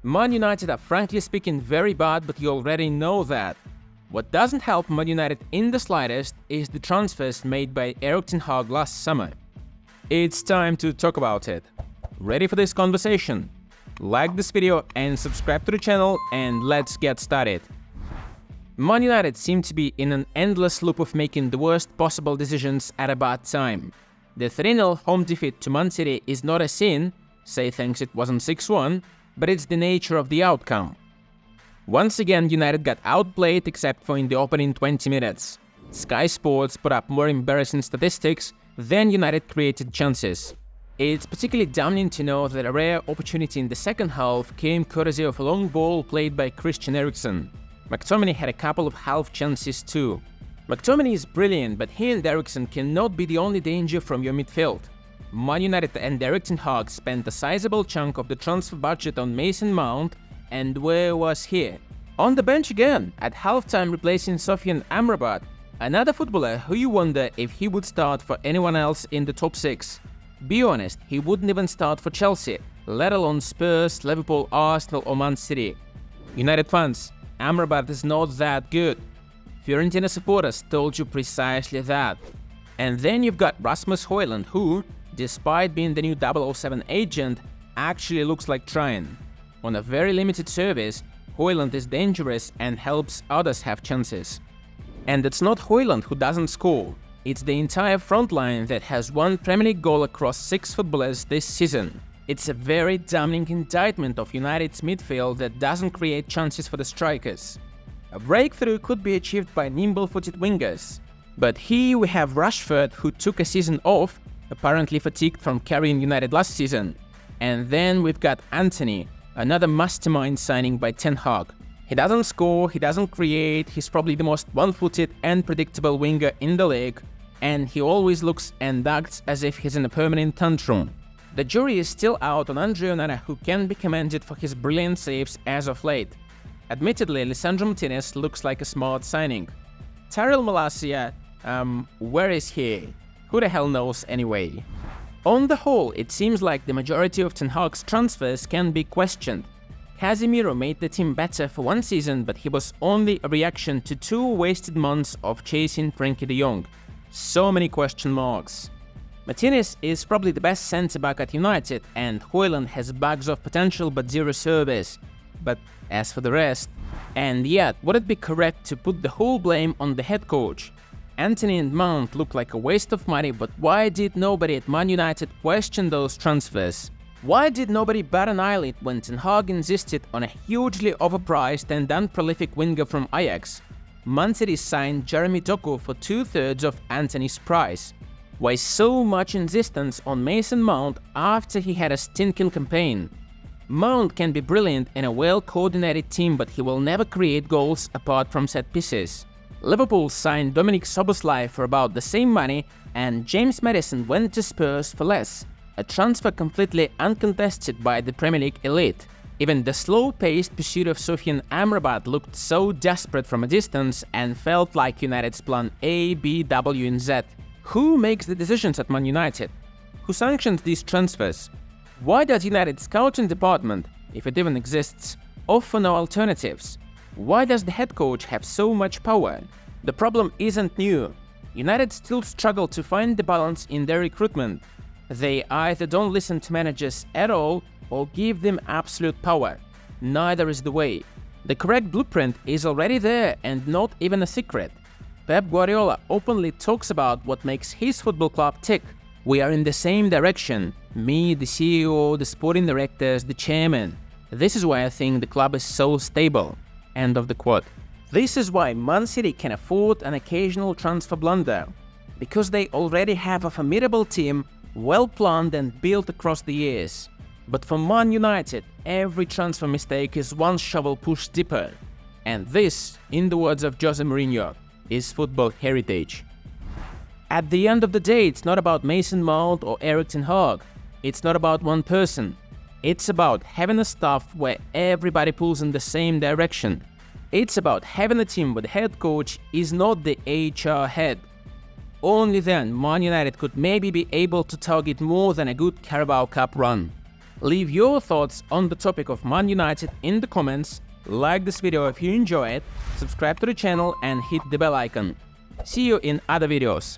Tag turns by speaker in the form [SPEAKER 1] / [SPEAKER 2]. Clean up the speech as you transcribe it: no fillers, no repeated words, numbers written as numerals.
[SPEAKER 1] Man United are frankly speaking very bad, but you already know that. What doesn't help Man United in the slightest is the transfers made by Erik and Hag last summer. It's time to talk about it. Ready for this conversation? Like this video and subscribe to the channel, and let's get started. Man United seem to be in an endless loop of making the worst possible decisions at a bad time. The 3-0 home defeat to Man City is not a sin, say thanks it wasn't 6-1, but it's the nature of the outcome. Once again, United got outplayed except for in the opening 20 minutes. Sky Sports put up more embarrassing statistics than United created chances. It's particularly damning to know that a rare opportunity in the second half came courtesy of a long ball played by Christian Eriksen. McTominay had a couple of half chances too. McTominay is brilliant, but he and Eriksen cannot be the only danger from your midfield. Man United and Erik ten Hag spent a sizable chunk of the transfer budget on Mason Mount, and where was he? On the bench again, at halftime replacing Sofyan Amrabat, another footballer who you wonder if he would start for anyone else in the top 6. Be honest, he wouldn't even start for Chelsea, let alone Spurs, Liverpool, Arsenal or Man City. United fans, Amrabat is not that good. Fiorentina supporters told you precisely that. And then you've got Rasmus Hojlund who, despite being the new 007 agent, actually looks like trying. On a very limited service, Hojlund is dangerous and helps others have chances. And it's not Hojlund who doesn't score, it's the entire front line that has one Premier League goal across 6 footballers this season. It's a very damning indictment of United's midfield that doesn't create chances for the strikers. A breakthrough could be achieved by nimble-footed wingers. But here we have Rashford, who took a season off, apparently fatigued from carrying United last season. And then we've got Antony, another mastermind signing by Ten Hag. He doesn't score, he doesn't create, he's probably the most one-footed and predictable winger in the league, and he always looks and acts as if he's in a permanent tantrum. The jury is still out on Onana, who can be commended for his brilliant saves as of late. Admittedly, Lisandro Martinez looks like a smart signing. Tyrell Malacia, where is he? Who the hell knows anyway? On the whole, it seems like the majority of Ten Hag's transfers can be questioned. Casemiro made the team better for one season, but he was only a reaction to 2 wasted months of chasing Frankie de Jong. So many question marks. Martinez is probably the best centre-back at United, and Hojlund has bags of potential but zero service. But as for the rest... And yet, would it be correct to put the whole blame on the head coach? Antony and Mount look like a waste of money, but why did nobody at Man United question those transfers? Why did nobody bat an eyelid when Ten Hag insisted on a hugely overpriced and unprolific winger from Ajax? Man City signed Jeremy Doku for 2/3 of Antony's price. Why so much insistence on Mason Mount after he had a stinking campaign? Mount can be brilliant in a well-coordinated team, but he will never create goals apart from set pieces. Liverpool signed Dominic Szoboszlai for about the same money, and James Maddison went to Spurs for less, a transfer completely uncontested by the Premier League elite. Even the slow-paced pursuit of Sofyan Amrabat looked so desperate from a distance and felt like United's plan A, B, W and Z. Who makes the decisions at Man United? Who sanctions these transfers? Why does United's scouting department, if it even exists, offer no alternatives? Why does the head coach have so much power? The problem isn't new. United still struggle to find the balance in their recruitment. They either don't listen to managers at all or give them absolute power. Neither is the way. The correct blueprint is already there and not even a secret. Pep Guardiola openly talks about what makes his football club tick. We are in the same direction. Me, the CEO, the sporting directors, the chairman. This is why I think the club is so stable. End of the quote. This is why Man City can afford an occasional transfer blunder. Because they already have a formidable team, well planned and built across the years. But for Man United, every transfer mistake is one shovel pushed deeper. And this, in the words of Jose Mourinho, is football heritage. At the end of the day, it's not about Mason Mount or Erik ten Hag. It's not about one person. It's about having a staff where everybody pulls in the same direction. It's about having a team where the head coach is not the HR head. Only then Man United could maybe be able to target more than a good Carabao Cup run. Leave your thoughts on the topic of Man United in the comments, like this video if you enjoy it, subscribe to the channel and hit the bell icon. See you in other videos.